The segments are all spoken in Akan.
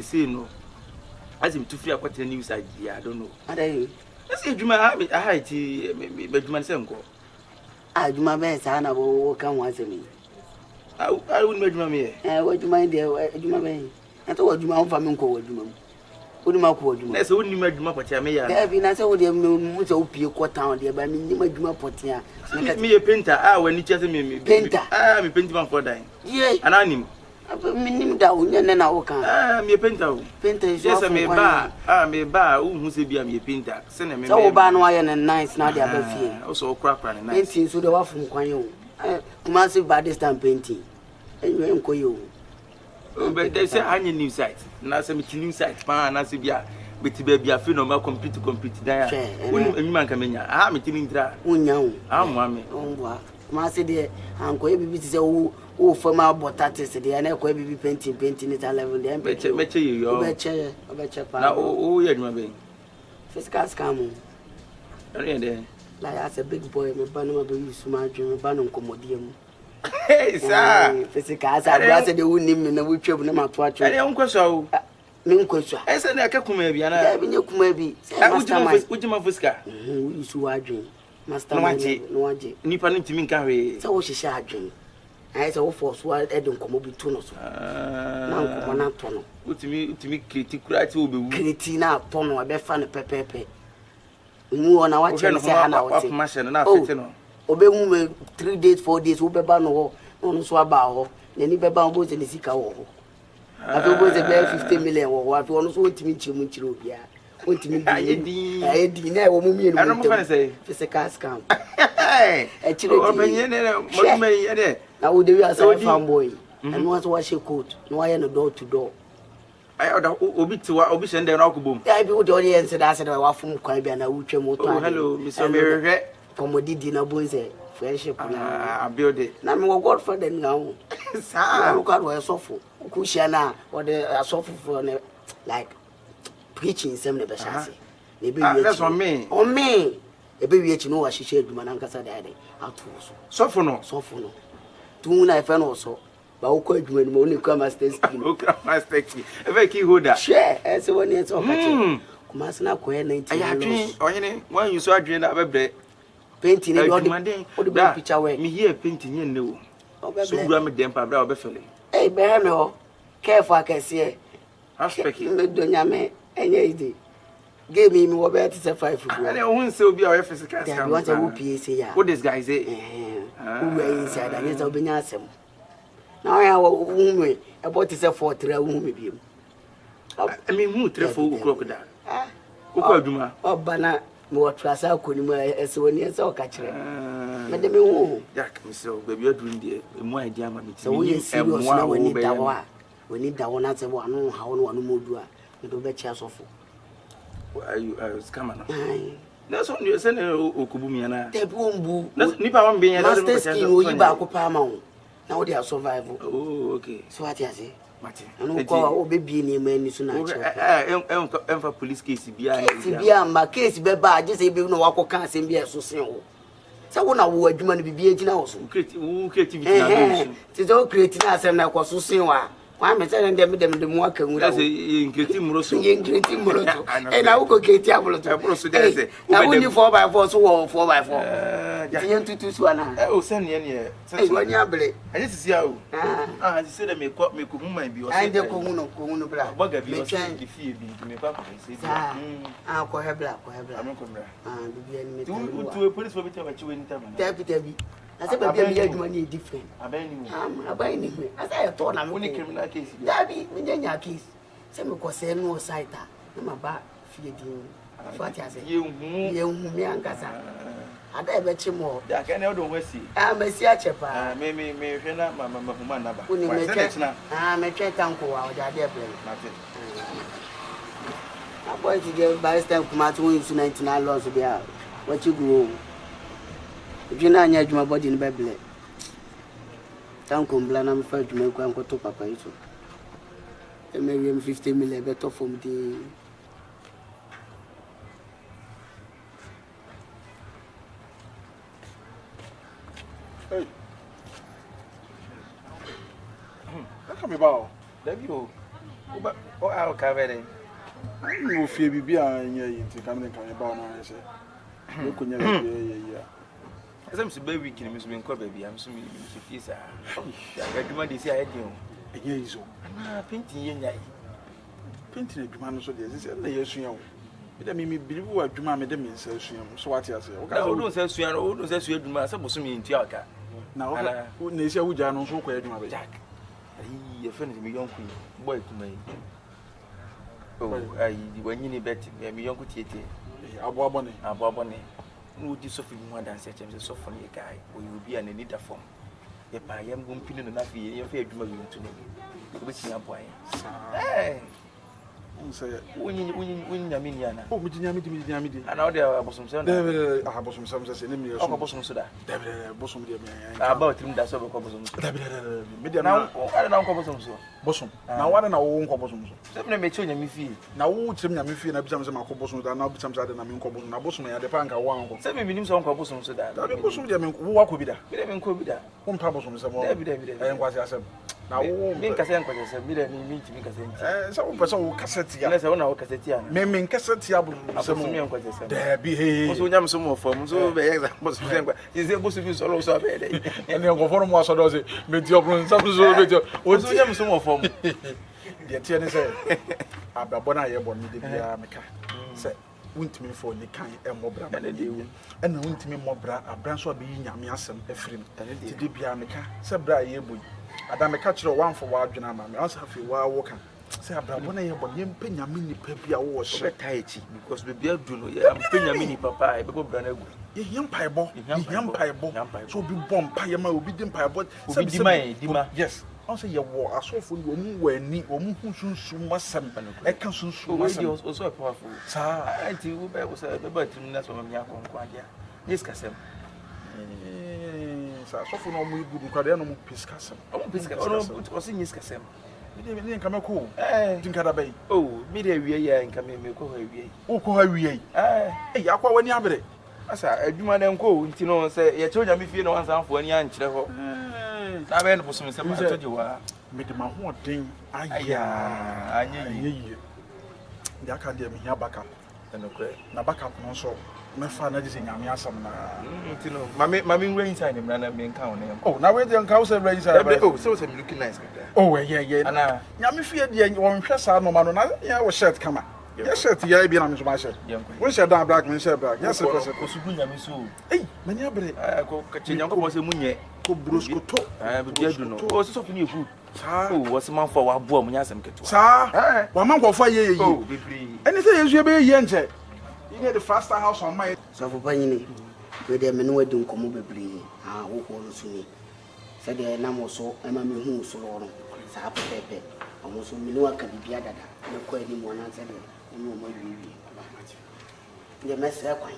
say no. As him to free a news idea, I don't know. What are you? I say, you might have it, but you might say, I do my best, and I will come once a me. I wouldn't make me. What you mind, dear? What you mind? I told you my own family called you. What do you call you? That's only my what I may have been. I saw them so be a quarter there by me, my Juma Potia. Me a painter, when you just me painter. I'm a painter for dying. Yes, and I name. I'm down, and then I will come. I'm a painter. Painter is yes, I'm a bar. I'm a bar who say be a painter. Send me so ban iron and nice now. They are also crap and nice. Painting so the one from Quayo. Massive by this time painting. And you ain't you. But they say I need new site. Now some new site. Man, I say be a baby a film of complete there. When man come in, I'm a tin dra. I'm mammy. Oh, Master dear, Uncle Baby say, oh, for my botatis, the other baby painting it at level. Then bet you, betcha. Oh, yeah, my baby. First cars come. Like as a big boy, my banner will use my dream, banner commodium. Hey, sir, physical, I said the wound him in a wheelchair, no matter what. I don't so. Minquesha. I said, I can't maybe, and I have been your maybe. Would you my Fusca? Who is who I dream? Master Noaji, Nippon to me carry. So she shall dream. I saw force what I don't come up with tunnels. Now, one tunnel. What to me, Kitty cried to be Critina, tunnel, I bet funny pepe. Move on our channel, say, Martian, and I obey woman 3 days, 4 days, who be ban or on swabao, then he be bound in the Sika. I feel was a 50 million or what you want to meet you, yeah. Want to meet I dinner woman, I don't want to say, physical scam. Actually, I would do as a farm boy and once wash your coat, no I am door to door. I ought to obey to what Obi send their alcohol. I would only answer that I was from Quabian, I would hello, Miss Mary. Commodity dinner boys, friendship. I build it. Now, more godfather now. I look at where suffer. Kushana or the suffer for like preaching some never shall say. That's on me. On me. A baby, you know what she said to Manancasa daddy. Out suffer no. Two I found also. But who could you only come as this? Who come as taxi? A very key holder. Share as one year so much. Masna Queen, I have dreamed or any one you saw dream of a bread. Painting in the picture way. Me here painting you know. So ram them for brow buffalo. Hey, Berno, careful, I can see. I speak you, Donyame, and ye gave me more better to 5 foot. I won't so be our physical. I want a whoopie say, what this guy say? Who are inside, and it's open awesome. Now I have a woman about to say 4 3 women. I mean, who treble crocodile? Who called you? Oh, Banna. More trust I couldn't as one year so catch her. Madame, oh, Jack, so baby, you're doing the more idea, so we see we need that one. We need that one as a one, how one more do. You don't bet chance of. Why you was coming? That's what you're sending Okubumiana. They boom, Nipa won't be an assistant back of Paramount. Now they are survival. Oh, okay. So what you say? I don't call baby name any soon. For police case, be my case, Beba, just a bit no walk can't send me so soon. So when I would you want to be now, creativity. It's all creating us and I was so soon. Why am I telling them the more can we creating Moroso? And I will go get Diablo to a I will 4x4 so 4x4. Oh, send you when you are I just see how I said I may call me Kumuma be I the Kumuno Black. What have you trying to feed me? I'll call her black. I'm not coming to a police for me to have you in I said, baby, money different. I buy anything. As I thought, I'm only criminal case. Daddy, when you're case, some of course, no sight. I'm about feeding. What I say, you, me, and Gaza. I bet you more. I can't know see. I'm a Siachepa. Maybe, Mamma, when you make a uncle out there, dear play. I'm going to get by stamp Kumato into 99 laws to be out. What you go? If you're not yet my body in the Bible, don't complain. I'm afraid to make one go to Papa. Maybe 50 million better from the. Hey, that can be about. There you go. o a o ka vere ni o fie bibi a nya yi nti kam ne kan ba na se e ko nya ye ya asem se ba week ni so me nko ba bia so me fie sa ya adwuma de si a yedi o enye yi so na painting ye nya yi painting adwuma no so de se na ye sua o me da me believe wa adwuma me de me nsa sua so what ya se o ka o do nsa sua no o do nsa sua adwuma se boso me ntua aka na o ka na ese wuja no so ko adwuma be jack ayi ye fe ni me yonku boy kuma yi oh ayi wanyi ni bet me yonku tiete abo abone no di sofi mu adanse chem se sofo ne guy o you be an need form ye pa yam go mpini no na fi ye fa adwuma bi ntu ne ko be tia boy eh unse wonyi nyame ni ana o mi nyame di ana o de abosom se na abosom se ne mi o ko bosom so da bosom de me about trim da so be ko bosom so me de na na ko bosom so bosom na wada na wo nko bosom so se me che nyame fi na wo trim nyame fi na bisam se ma ko bosom da na bisam se da na me nko bosom na bosom ya de pa nka wo anko se me minim so nko bosom so da da bosom de me wo wa ko bi da me de me nko bi da wo mpa bosom se mo da bi e nkwase asem na wo me nkase nkwase se me de me ntimi kase nti se wo pese wo kaseti ya na se wo na wo kaseti ya me kaseti ya bu se mo me nkwase se da bi he so nyam so mo fam so be ye bosom se nkwa se bosom so lo so be de ene nko fo no mo so do se me ti obrun sa so be ti o so nyam so mo fam de tie ne se ababo na ye bo mi de bia meka se wuntimi fo ni kan e mobra na de wu ena wuntimi mobra abran so be nyame asem afrim ti de bia meka se bra ye boy ada meka kire wan fo wa adwena ma me ansa fi wa wo kan se abrabo na ye bo ye mpa nyame ni pa bia wo hye tai chi because be bia du no ye mpa nyame ni papa e be bo bra na gu ye yampa ebo so bi bom pa ye ma obi di mpa ebo se di ma yes also ye wo asofo ni omu wani omu hu sunsun masam e ka sunsun masam o so powerful sa anti wo be wo say be ba tim na so ma nya konkwa dia yes kasem sa asofo no mu gudu kwade no mu piskasem o so yes kasem me nka meko tinka da bai me de wie ya nka me ko ha wie o ko ha wie akwa wani abere asa adwuma na nko nti no se ye che onyame fie no wansanfo ani ankyere ho na be no bosom se ma to jewa me de ma ho den aya anye ndi aka de me hia backup na backup no so me fa na dise nyame asam na nti no mami nwe inside me na me nka ho na na we de nka wo se rain inside so me looking nice kada ana nyame fie de won hwe sa no ma no na ya wo shirt kama yes shirt ya bi na me so ma shirt won shirt down black me shirt black yes ko su gunya me so mani abere ko kachenya ko bo se munye ko brosco to bi adu no o so fini eku wo se man for wa bo amunya asem keto sa wa man ko fa ye bibiri eni se yesu be ye nche you get the faster house on my so for panyini we dey me no adi nkomo bibiri wo ko no so ni se de na mo so e ma me hu so no sa pepe omo so me no aka bibia dada me ko ani mo na se de no mo wiwi nde me se kwan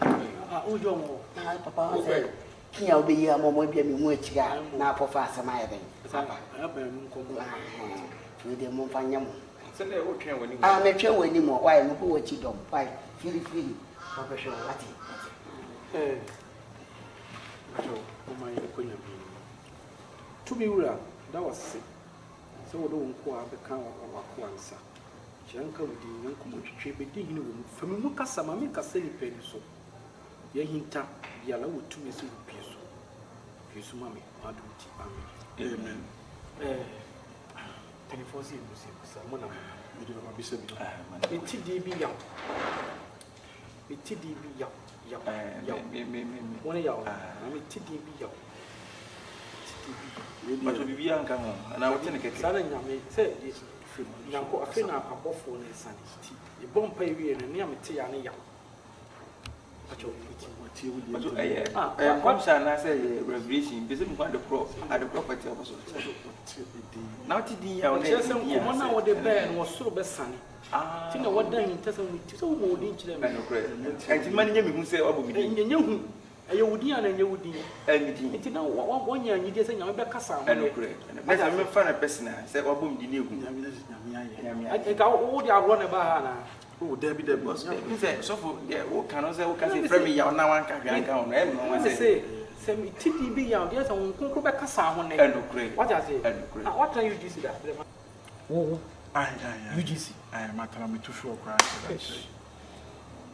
ojo mo papa se kinya obeyi amomo bia me hu achiga na apofa asema ye ben papa aba mu nkomo we dey mo fanya mo se le o twen wani me twen wani mo why mo ko wachi dom why fili papa sho wati ajo o ma ye ko nyame to be wura that was it so wo do nko a be kan wa ko ansa chenka wudi nko mo twetwe be di hini wo fami mu kasa ma me kasa ni pedi so ye hinta bia la wo tumi se wo pie so yesu ma me aduti amen 24 sa mo na me de ma bisa bi enti di bi ya enti di bi ya me wona ya na me enti di bi ya but bibia nka ho na wote ne keke sana nyame se nyanko afena abofo ne sane ti e bompa ewie no ne amete ya ne ya acho ti wudi come sa na say revelation be say mo the property of so now ti din ya one se ko na wo de be no soro be sane ti na wodan ntasa wo ti so mo odin kire me no kre enti man nya me hu say wabo mi din nya hu aye wudi ana nya wudi mi enti na wonya anyide se nyame be kasa mo no kre na say me fa na person say wabo mi din egu nyame ka wo di agro na ba ha na Debbie boss say so for wo kan say frame ya na wan ka hwan ka no e no wan say me tidi bi ya dey say won konkro be kasa ho ne no kre what you say what can you do see that wo UGC matara me to show cry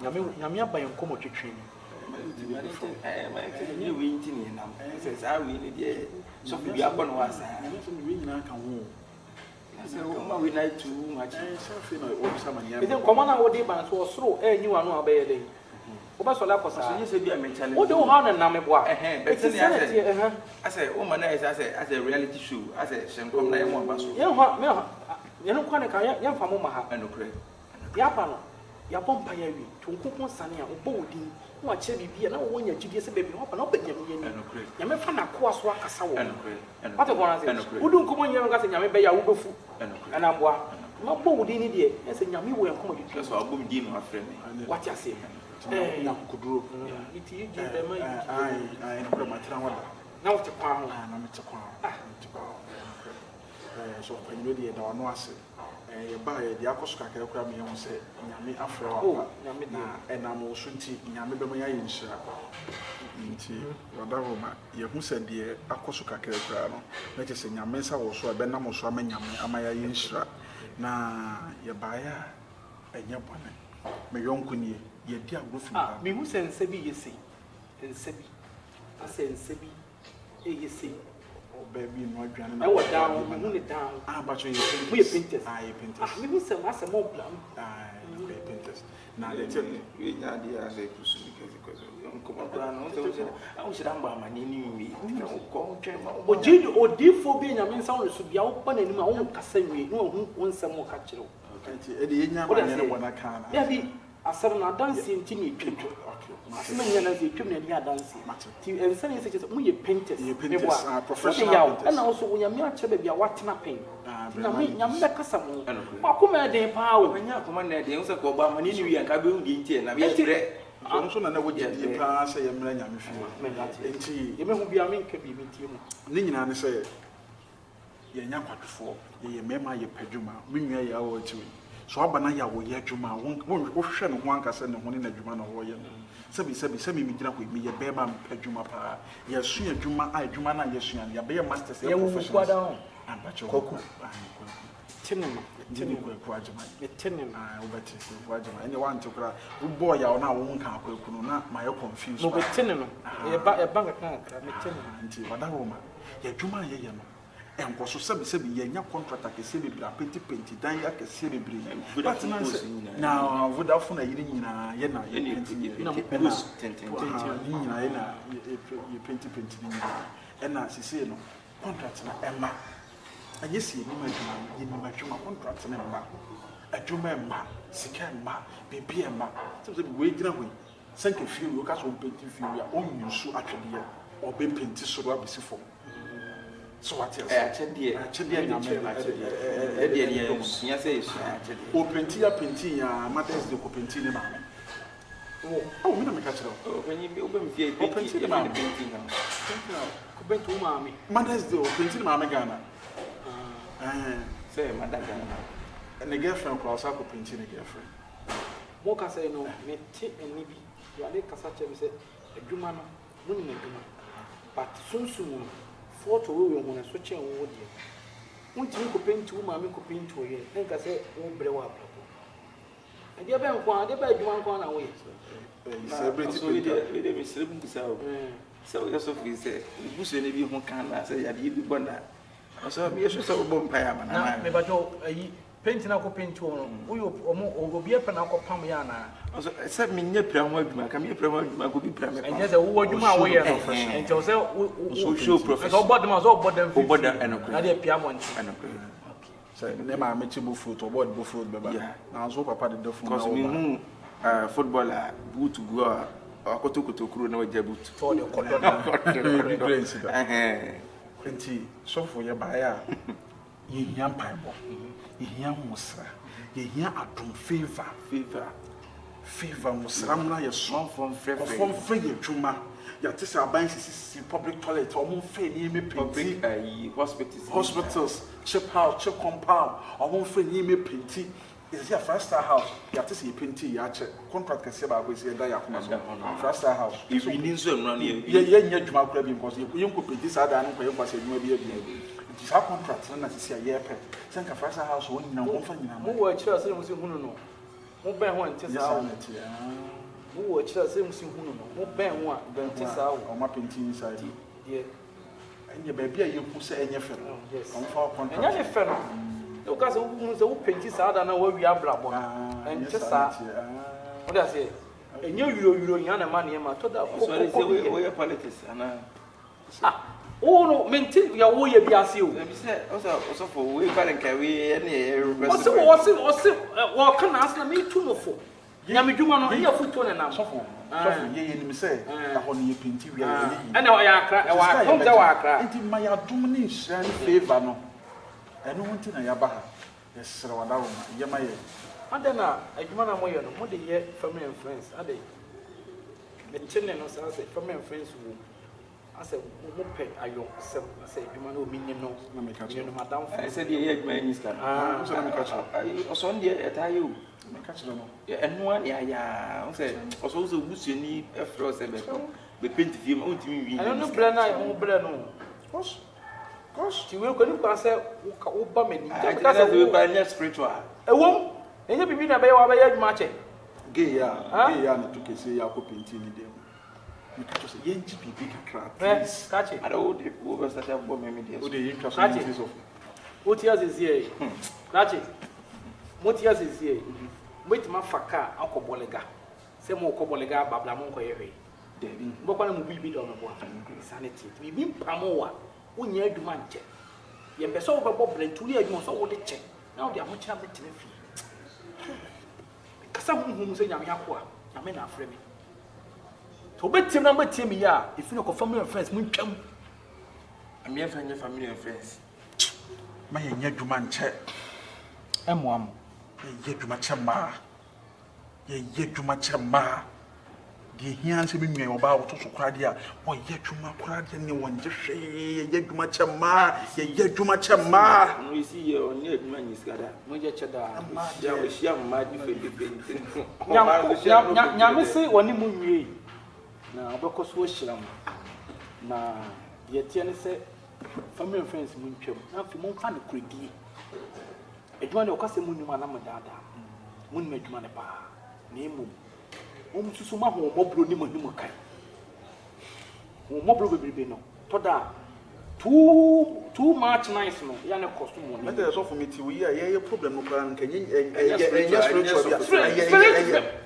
nyame aba yɛn komo twetwe ni ni we ntini nam say sa we ni de so bi akọ no wasa so we nyina ka ho say o ma we na too much so fe no o bisa manya eden komo na wo de ban so osoro enyi wa no abeye den wo ba so la kosa so nyese bi a me challenge wo de wo ha na nam eboa better ni ase o ma na ase reality show ase shenkom na yemo ba so yen ho me ho yen kwa ne ka yen fa mo ma ha enokre ya pa no ya bompa ya wi tonkonkon sane a obo wodin no a kire bibia na wo nya gidie se bebi ho pa na obanya me yeni ya me fa na ko aso akasa wo pate ko na se wudu nkomo nyem nga se nyame be ya wo befu ana boa ma bo wodin ni de e se nyame wo enkomo de so abom din no afre me wati ase nya kuduro iti yi be ma ai no matira wala na wote kwa ho na me te kwa so panyo de da wano ase ye ba ye de akoso kakere kura me hu se nyame afre wa nyame de na enam wo so nti nyame be ma ya yinhira nti wadawo ma ye hu se de akoso kakere kura no na te se nyame nsa wo so be nam so ama nyame ama ya yinhira na ye ba ya enye bone me yonko nie ye di agrofi ba me hu se nse bi yesi nse bi ase nse bi yesi baby no adwane na I was down me hu ne down but you painters painters me hu se ma se mo blam painters na the tell we nya dia ase kusu because nkomo bra no so I wish that mba mani ni wi ko twen ma odifo bi nyame nsa wo so bia wo pa nanim a wo kasa wi no hu wonsam wo ka kire wo nti e de yenya ma ne wona kana ya bi asar na dance nti ni twetwo asema nyana ze twem na dia dance ti ensa ne se se mu ye painters professional painters na also wo nyame a kire bia watena pen na me nyame be kasa mo akoma den pa wo nya akoma na den so ko ba mani ni wi anka be hu di nti na be yere so na wo gidi pa se ye mra nyame fi nti ye me hu bia me nka bi me tie mu ne nyina ne se ye nya kwadofo ye mema ye padwuma menwa ye awo tiwi so abana ya wo ye adwuma wo hwehwe no ho ankasa ne ho ne adwuma na wo ye no sebi mi gina ko mi ye be ma padwuma pa ye su adwuma adwuma na ye su ya be ye masters ye professional ambacho koku tinu ko adwuma tinu obati ko adwuma ene wan tokra wo boy ya na wo nka akwaku no na ma ye confused no be tinu no ye ba ka me tinu nti wadawo ma ye adwuma ye no enko so sebi ye nya contract akese bebra penti dan ya akese bebre but na Vodafone na yiri nyina ye na ye na plus nyina ye na ye penti ni ena sisi no contract na emma anyesi ni madwuma contract na emma adwuma emma sika emma bibia emma sebi we gina ho sanke fiu yo ka so penti fiu ya onyusu atwede ye obe penti so do abisi fo so what else achede nyame achede ye sunya say o penti ya mothers de ko penti ne ma oh me na me ka kire o penyi be obem fie penti e ma penti na ko bento ma me mothers de o penti ne ma me Ghana say madaga na ne girlfriend ko asa ko penti ne girlfriend mo ka say no me ti eni bi ya le kasa che bi say adwuma no mo ni adwuma but sunsun photo we hu na so che wo de wonti ko penti wo ma me ko penti wo ye nka say wo bre wa abrabo ade be nko ade be adwuma nko na wo ye celebrity we de be celebrity so we so fi say busu ne bi hu kan na say ya de bi bonda so me so so bo mpa ya na me ba jo ayi penti na ko penti wo no wo yo obi e pa na ko pam ya na so se me nye pra ho adwuma ka me pra ho adwuma ko bi pra me enye se wo adwuma wo ye no enti o se wo show professional so bodem so bodem fi bodem enokre na de pia mo nti enokre so ne ma me chibu fruit o bod bo fruit beba na so papa de dofu na wo me hu footballer boot go akotokoto kuro na waja boot for the cotton grace enti so for ye ba ya ye hia paibo ye hia musra ye hia adom favor musra mna ye so from free ye dwuma ya tese aban sisi public toilet o mo fe ni me penti hospitals chip house chip compound o mo fe ni me penti Is a first star house. You have to see painting. You check contract. Can say about we say that you have first star house. If we need some money, yeah, Juma club because you could paint this other and you pass it. Maybe it is our contract. And as you say, yeah, send a first star house. One now, one for you. Who were children? No. Who ban one? Tis out. Who were children? Who ban one? Tis out. Or my painting inside. Yeah. And your baby, you put say any friend. Yes. On for contract. And your friend. Because who painted out and where we are black one. And just that. What I say? And you young money, and I told that. So politics. Oh no, maintain your way be as you. Let me say, also for we can't carry any. What's what can ask me to know for? Yami Juma no here foot on and I'm so for. Ye say, on your painting. And now I cry. It is my domination favor. No. I don't want to know Yabaha. Yes, sir, Yamay. And then I man am way on what they hear family and friends. Are they? The children of family and friends who I said, Mupe, I don't say, you man who mean no, Madame. I said, yeah, minister. I saw Sunday at you. And one, yeah, I also wish you need a frozen the paint of him. I don't know, Brenna, who Brenno. Gosh, you will go to say, Obama, because we buy near spiritual. A woman, and you be a bay match. Gay, and took a say, I'll put painting in them. You catch us a young big crap. Catch it. I don't over such a woman. What years is here? Catch it. What years is here? Wait, my faka, Uncle Bolega. Say more Cobolega, Bablamonco. But one will be on a insanity. We mean Pamoa. When you do man check, you have so over and 2 years, you must all the check. Now they are much of the fee. Some who say, Yamaqua, I mean, our friend. So, bet him number Timmy, if you know family and friends, Muncham. I'm your family and friends. My young man check. M1. Ye do much a ma. Ye do much a ma. The hands in me about to cradia. Why yet you ma crad anyone just say, yet too much a ma, yet too much a ma. We see your near man is got that. No, yet young, might be Yamisi, one moon. Now, because we shall. Now, yet Tiana said, family and friends, Munchum, now for more fun, could be. A man of Casamun, Madame Dada, Moon made money bar, name. To my home, Mobro Nimukai. Mobro will be no. Toda too much nice, no. Yana costume. Let us offer me to we are problem. Can you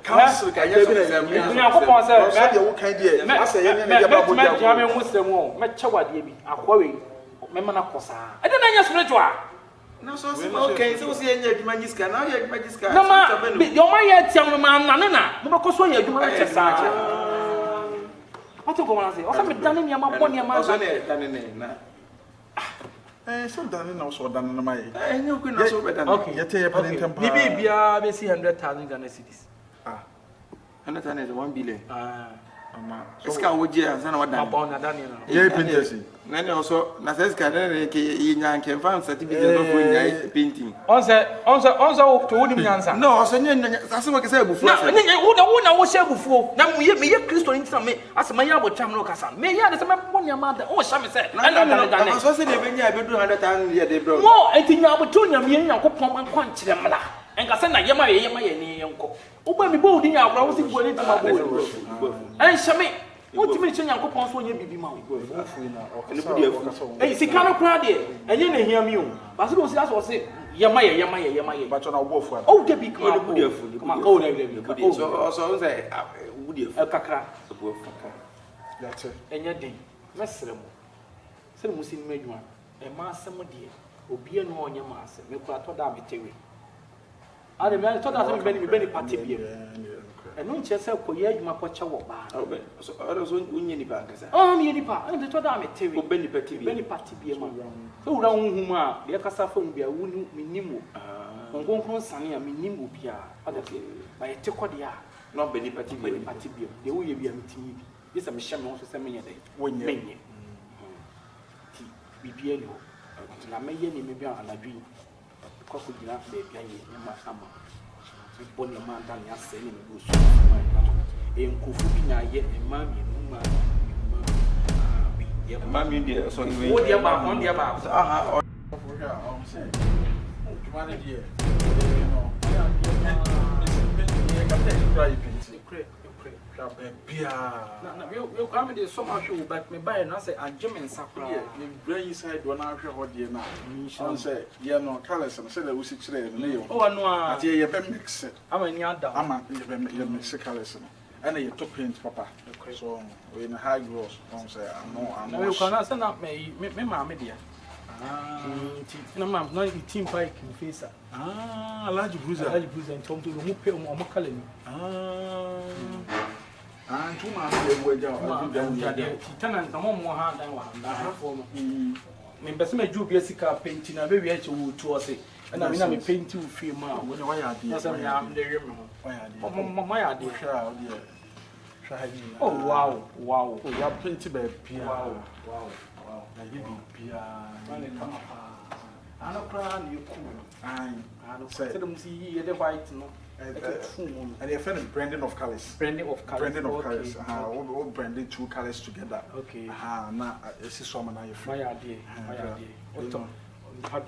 council? Can you no, so okay, so see any magic now, you're magic. No, my yet, young man, Nana, because when you're doing it, what to go and say? I'm done in your mom, so done also done in my. And you could not so better. Okay, you tell your maybe 100,000 Ghana cedis. 100,000 is 1 billion. Ska woje ansa wadan abon Daniel ye painting na ne also na seska na ke yinya nke fan certificate of nya painting onse to woni nyansa no so nya asema ke say bufu na nya wo she bufu na me ye Kristo nti me asema ya abotam no kasa me ya de se me bonia ma da o sha me se na Daniel so se ne be nya be do 100,000 ye de bro mo entinya aboto nya me Nyankopon man kwa nkyere mla enka se na yema ni yenko uba mi bo di nya abra wo si bo ni tima bo en shame wotimi che Nyankopon so nya bibi ma wo ne budi afu sika no kra de enye na hia mi o ba se do si aso se yema ba cho na wo fu o de bi kma budi afu kma ko de bi so say budi afu kakra bu afu that's it enye din mesre mo se mo sin medwa e ma asem de obi enu onye ma asem me kura to da metewe ade me to da asem be ni party biem enu nche se ko ye adwuma ko che wo ba so unye ni ba nkasa mi ni pa ande to da metewe obe ni party biem so wura hunhum a de kasa fa mu bia wunu minimo ngonkron sane a minimo bia ade ba ye te ko de a no be ni party biem de wo ye bia mitimi bi se me hye me ho so se menye de menye ti bibia ni ho na meye ni me bia anadwi Coco Gina, baby, and my hammer. Bonnie man, I say, in the bush. In Kufina, yet, and mammy, Mammy, dear, so you will be about on the about. Ah, I'm saying, humanity, you know, you come in so much, but me buy and I say, I'm Jim and Sapra. you bring inside one hour what you know. I say, yeah, no colors and say that we sit there and Leo. Oh, no, I tell you, mix it. I'm a yada. I'm a mix colors. And you took paint, Papa. So, we're in a high gross. Don't say, I'm No, you cannot send up me, mamma, dear. No, ma'am, not the team pike in face. Ah, a large bruiser. I bruise and told to remove him or Macallan. And 2 months away, Tenant, no more hand than one. For me, Bessie drew Jessica painting a very actual to us. And I mean, I'm painting to feel more. Why are Yes, I'm the my idea. Oh, wow, wow. You are plenty by Wow, wow. you be I don't cry, you cool. I don't say them see the white, no. And your friend branding of colors. Branding of colors. Branding of colors. All branding 2 colors together. Okay. Now, this is some of my idea.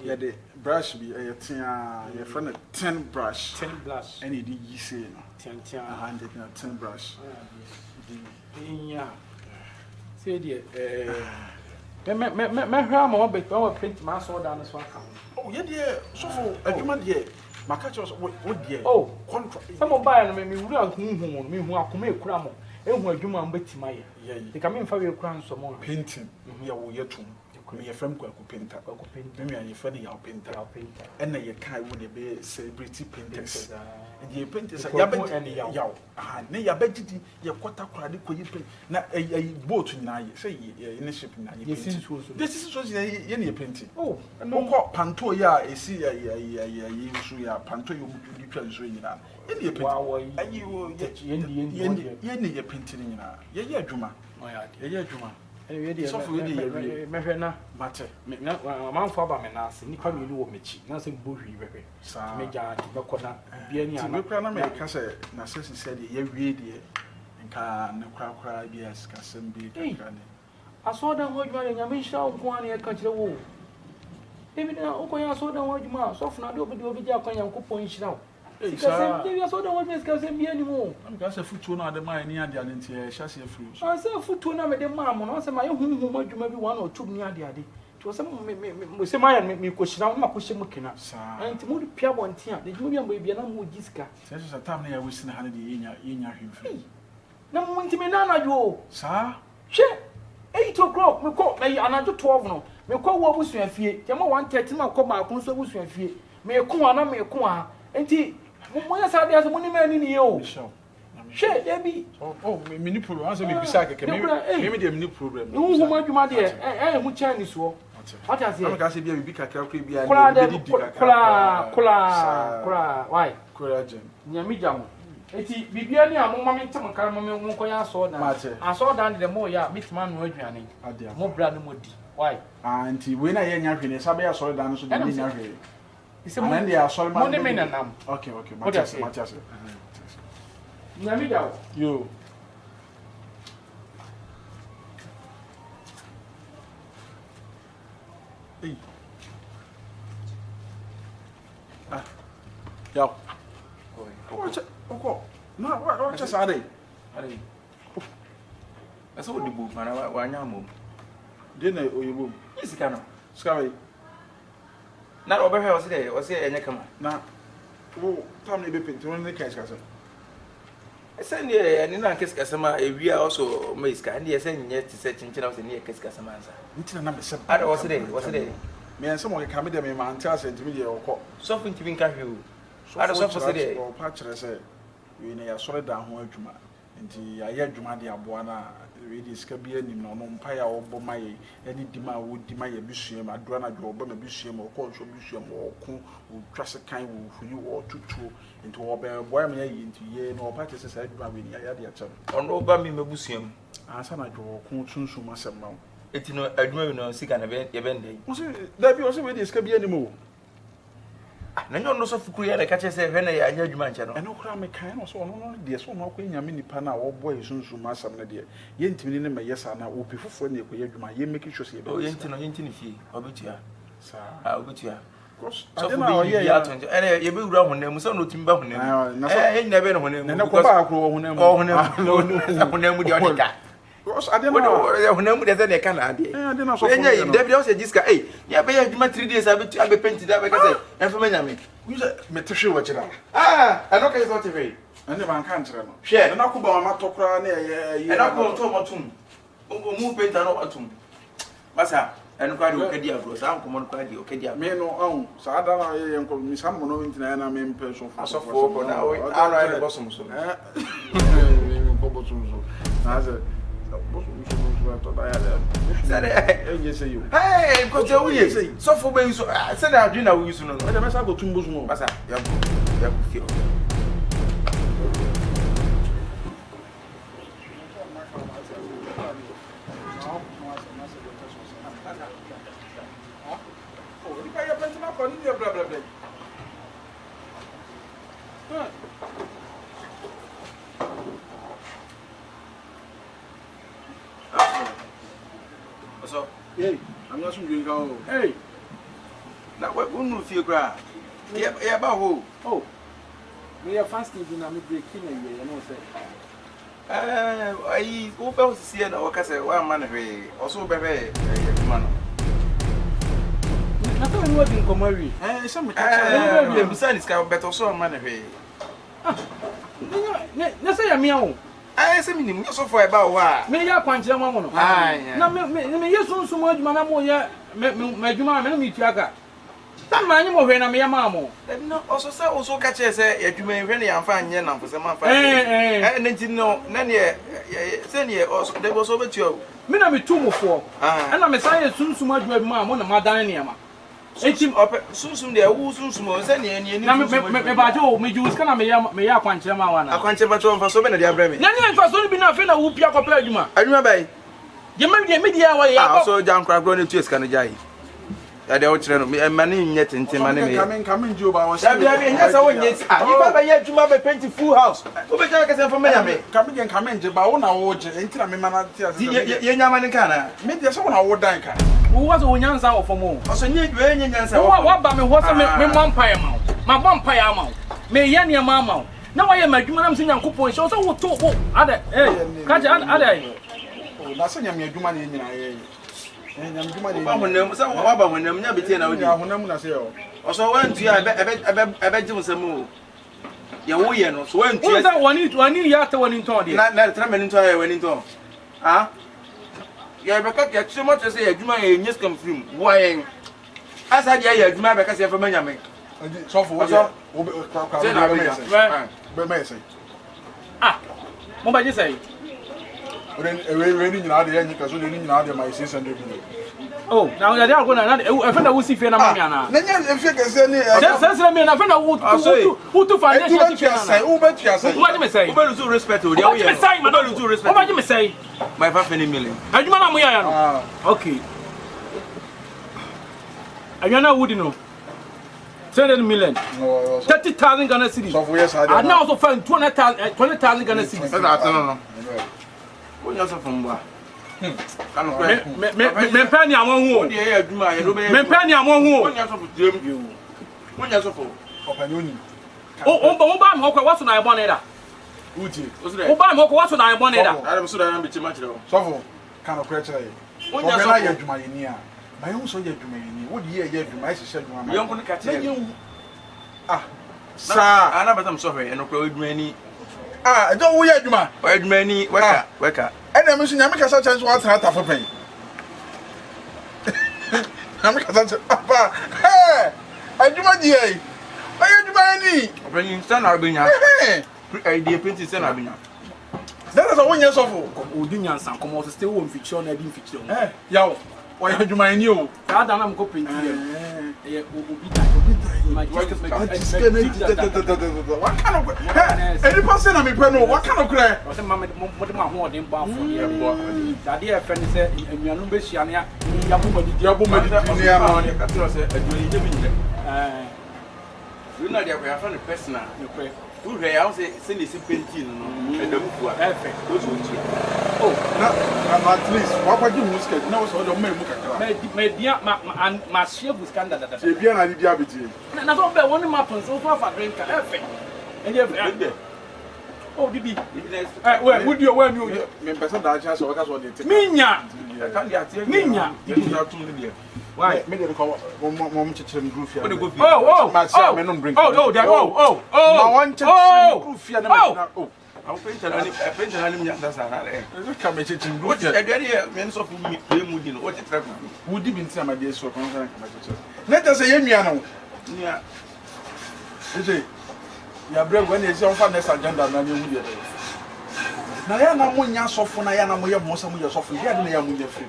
Yeah, the brush be a 10 brush. 10 brush. Any did you say? 10 10 brush. Yeah. Say, dear, my hammer, but I print my sword down as one. Oh, yeah, dear. So for a human dear. My catch was what dear. Oh, contract. Some of buy me without whom I come a cram. And when you man bet my they come in for your crown some more. Painting. Yeah, we are too. Your friend could paint. Maybe I'm your friend, your painter. And then your kind would be celebrity painters. And your painters are yabbing and yaw. Ah, nay, I bet you quarter crowd could you paint. Now a boat now, say, in a ship now. This is what you're painting. Oh, and no more panto, ya, a sea, ya, panto, you can show you now. And you you're painting. Yeah, Juma. Yeah, Juma. So for you, Mehena, matter. Man for Bamenas, Nipa, you know, Michi, nothing bushy, Major, Bacona, Bienia, America, Narcissus said, you read it, and can no cry, yes, Cassim be. I saw them what you are in a mission, one year country wall. Even now, I saw them what you are, so for not over the Japan coupon now. Because you saw the one that's going be anymore. I'm just a foot to another mine near the entire chassis of fruits. I say a foot to another mamma, and also my own who might maybe 1 or 2 near the idea. It was some my make me question out my question, Mokina. And to move the piano and tea, the Julian baby and I'm with Jiska. Such as a time I was in a honey in your him. No one to me, none you, sir. She 8 o'clock, we call me another 12 no. Me call what was your fear. Tell me 1:30 my come out, so was your fear. May a coa, may a coa, and tea. When I said there's a money man in you, share, Debbie. Oh, mini program. Answer me beside maybe the new program. Who might you, my dear? I who Chinese war. What has he? I say, be a why? Collagen. Yamijam. It's Bibiani, a moment, some caramel, I saw down the more, yeah, Miss Man, more brand modi. Why? Auntie, when I am your Sabia saw down so the it's a man, they are sorry, money men and them. Okay, what does it? Namida, you. Yo. What's it? No, what's just are they? That's what the book, man. Why not? Didn't you boom? Yes, can. Sky. Not over here, was there any come? Now, oh, Tom, you be pinning the cash. I send you and in a case customer, we are also Miss Candy, I send yet to set in terms of near case customer. Until number 7. I was today. May someone come with me, man, tell us to me or call. Something to be you. I don't suffer today. Or patch, I said, we may have solid down home, Juma. And I hear Juma de Abuana. Really scabian in no umpire or bomay, any dema would demand a museum, a drana or bomb a museum or cultural museum or cool, who trust a kind for you or two into our boy into ye no parties as I do with Yadiacha. On over me, museum. As I draw cool soon so much amount. It's no, I do not sick an event day. Was it that you also with the scabian anymore? na nyo no so fukuru ya na ka che se hwe na ya anya adwuma nche no eno kra me kan no so no de so no akwa nyame nipa na wo boy sunsun asam na de ye ntimi ne me yesa na obi fufo na ekoye adwuma ye make sure se ye o ye ntino fie obetua sa obetua so na ye ya to ene ye be wura honam so no timi ba honam na be no honam ne ko ba akro honam honam de odika honam de na ka na ade enya David o se jiska ya be ya adwuma 3 days abe paint da be ka se enfama nyame me tehwe wo kira eno ka so tehwe ene ban kan kire no hwe na ko ba ma to kra na ye ena ko to motum o mu paint na otum basa eno kwa de okadi agro sa nkomo kwa de okadi agro me no sa da na ye nko mi sam no ntina na me mpe so asofo ko na we ara de bosom so me ko bosom so na ze bosom so to da ya de sare ye say you ko je wuye sofo be so se na adwi na wuyi so no e de me sa go tum bosom basa ya ku fio So, I'm not doing go. Hey. Na we unu fie kra. Ya ba ho. Oh. We are fasting na me breaking na you know say. Ai o be o sie na o ka se wa ma na hwe. O so be be ma no. Na to no din komari. Some me catch. Be busan ska beto so ma na hwe. Na say ya me o. Se mi ni so for e ba wa. Me ya kwankyere ma mo no. Na me yesu nso mo adwuma na mo ya me adwuma me no me tuaka. Ta ma nyi mo hwe na me ya ma mo. No also say also ka che se adwuma hwe na ya mfa anye na mfose ma mfa. Na nti no na ne se ne also de bo so betu. Me na me tumofo. Na me say sunsun adwuma ma mo na madan ne ma. Etim sunsun de wu sunsun o se ne ni na me ba je o me juice kana me ya kwankyere ma wa na. Akwankyere ba to mfa so be na de abrɛ me. Na ne mfa so bi na fe na wu pia kopɛ adwuma. Adwuma bai. Je me dia wa ya. So jan krakro ne tu eska no jai. Ya de o kyerɛ no me ma ne nyɛ tenten ma ne me. Come jo ba wa Ya bia me nya sa wonye ti. Ni ba ba ya adwuma be paint full house. Wo be ja ka se mfa manya me. Come je ba wo na wo je entina me ma na ti ase. Ye nya ma ne kana. Me dia so na wo dan ka. Wo was o nyansa wo fomo. O so nye dwe nye nyansa wo. Wa ba me ho se me mompa ya ma. Ma bompa ya ma. Me ye ne ma ma. Na wa ye madwuma na me se nyankopon so wo to wo. Ade ka je ade. O na se nyame adwuma ne nyina ye. Nyame adwuma ne. Ba honam sa wa ba honam nya betie na wo di. Honam na se yo. O so wan tu ya ebe jim samu. Ye wo ye no so wan tu. Wo sa wani ya ta wani ton de. Na tra mani ton ya wani ton. Ah? Ya be ka ya chimo to say adwuma ye nyes kam film. Wo yen. Asa dia ya adwuma be ka say fa manya me. So for wo be me say. Ah. Mo ba je say. We ni nyina de ya nyika so ni nyina de my 600 million. Oh, now they are going to find a wusi fe na mamiana. Nanya efie kese ni. Sense me na fe na who to find say, who bet you say. What do me say? Who lose respect to you? What do me say? Who lose respect? What do me say? My 5 million. Adwuma na mo ya no. Okay. Adwuma would no. 300 million. 30,000 Ghana cedis. So for yes I now also find 20,000 Ghana cedis. That's no. What you also from where? Me penny amon hu. Me penny amon hu. When you for opanioni. O ba me hokwa waso na ebo na da. Uti. O ba me hokwa waso na ebo na da. Adam so da na bi chima chiro. So for kind of creature. When you so ya adwuma yeni a. My own so ya adwuma yeni. Wo di ye adwuma ise she adwuma. Yon ko ne ka tire. Ah. Sa ana batam so hwe enokra adwuma ni. Ah, don't wo ya adwuma. Adwuma ni weka. Ena me so nyame kasa chance wa trata for pen. Nyame kasa papa. Hey! Adwuma di ai. Ayi adwuma ni. Opening stand na benya. Idea painting stand na benya. That is a one year so for. Odi nyansan komo so stay one fiction na din fiction. Yawo. Wa adwuma ni o. Ka da na mko painting ye obi da. What kind of any person na me pe no what kind of cry? O se ma mo ho odin ba for ye bo. Da dey e fe ni se enuanu be hia na ya bo ma di ni ya no ka tro se adwuma ye bi nyire. You know they are from the personal. Who they are say the same painting and the book. Perfect. Oh, now at least what you must get now so don't make my share was scandal that they be an idea between. Na so be one map so for drink perfect. And you oh DB. Where would you when you me person that chance or what they take. Minya. Minya. Why? Me dey call mom chichirem group here. Oh. Na one chichirem group here na me. Oh. I paint and I'm that's another. Come chichirem What group. is the men so for me play mood in what it travel. Would you been some ideas so come chichirem. Let us say yemi ano. Yeah. You say ya bring when you say on for next agenda na you dey. Na ya na mo nya sofo na ya na mo ye mo so mo ye sofo. Ya de na ya mo ye free.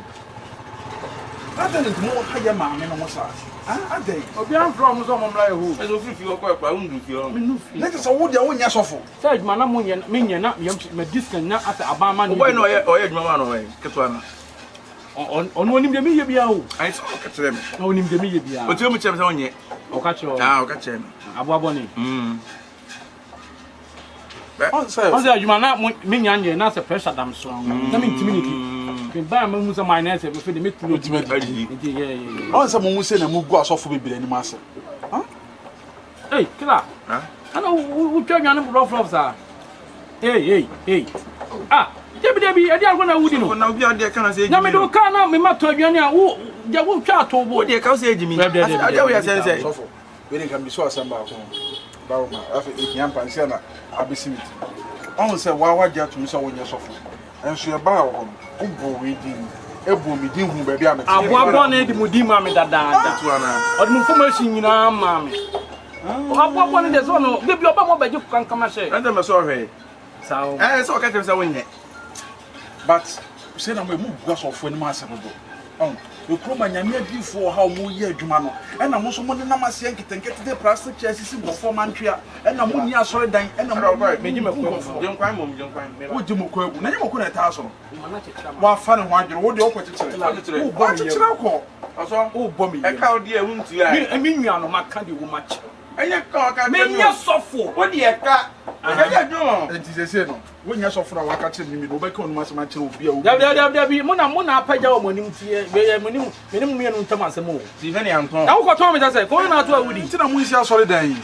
Ada ni mo ha ye ma me no mo sa. Ah, adai. Obi am from so mo mla ehu. So free fi okwa kwa undu fi o. Let us say wo dia wo nya sofo. Say adwuma na mo nya me nya na me discount na asa abama ni. Boy no oye adwuma ma no keto ana. Ono onim de me ye bia o. Ai so ka tere me. Na onim de me ye bia. O tire mu chem se onye. O ka kire o. Ah, o ka tere me. Aboabo ni. On say adwuma na me nya nye na se pressure dam so. Na me intimidate. Ke ba ma mu se minus e fe de me tulo Yeah. on say mo say na mo gu asofo bebere ni ma se. Hey, kila. Ana u twa nwane bro flops ah. Hey. Ah, debi e dia na wudi no. Na obi a de kana say Na me do ka na me ma to adwane a wo ja wo twa to bo. o de ka say ejimi. Aja we say say. Asofo. We dey can be so asamba so. Bawo ma afa ekian panse na abesimiti. On say wa ja to me say wo nya sofo. Enso e ba ho no. Ubo we din. Ebo mi din hu ba bia me. Aboabo na di mudi ma me dada. Tu ana. Odi mu information nyina ma me. Aboabo na de so no, debi oba mo baje kankama she. Anda me so hwe. Sao. So ka tere say wonye. But say na mo gu asofo ni ma se no do. Okroma nyame adifo ha mo ye adwuma no na mo so mo de namase nketenkete de plastic chairs si bo forma ntwea na mo ni asore dan na mo meji mekwan jenkwan mom jenkwan wo je mokwa agu na nyemokwa na ta so no wa fa ne ho adwere wo de okwa kekere wo bo kekere ko oso wo bo mi e ka odi e huntu a mi nua no maka de wo mache enye ka ka me nya sofo wo de e ka ya jo enti sese no wo nya sofo na waka kire mi no be ka onuma sama kire obi a wo dabi mo na apaja wo monim tie be monim menim me no ntam asem o ti ve ne anton na wo ko to me ta say ko na to awudi ti na mo nsi asore dan yi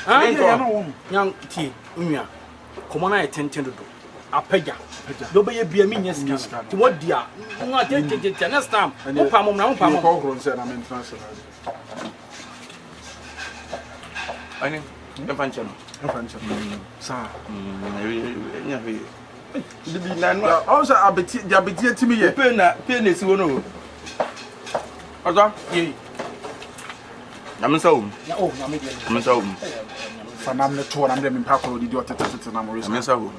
ya na wo nyam tie nua komo na etenten do apaja do be ye bia mi nya sika ti wo dia nwa te next time wo pa mo na wo pa mo ko gro nse na me international ani empanche sa nya ve bibi na no o sa abeti etimi ye pe na si wo no ozo ye na me sawo na o na me dia me sawo fa nam ne to na me mpa ko di otete na mo me sawo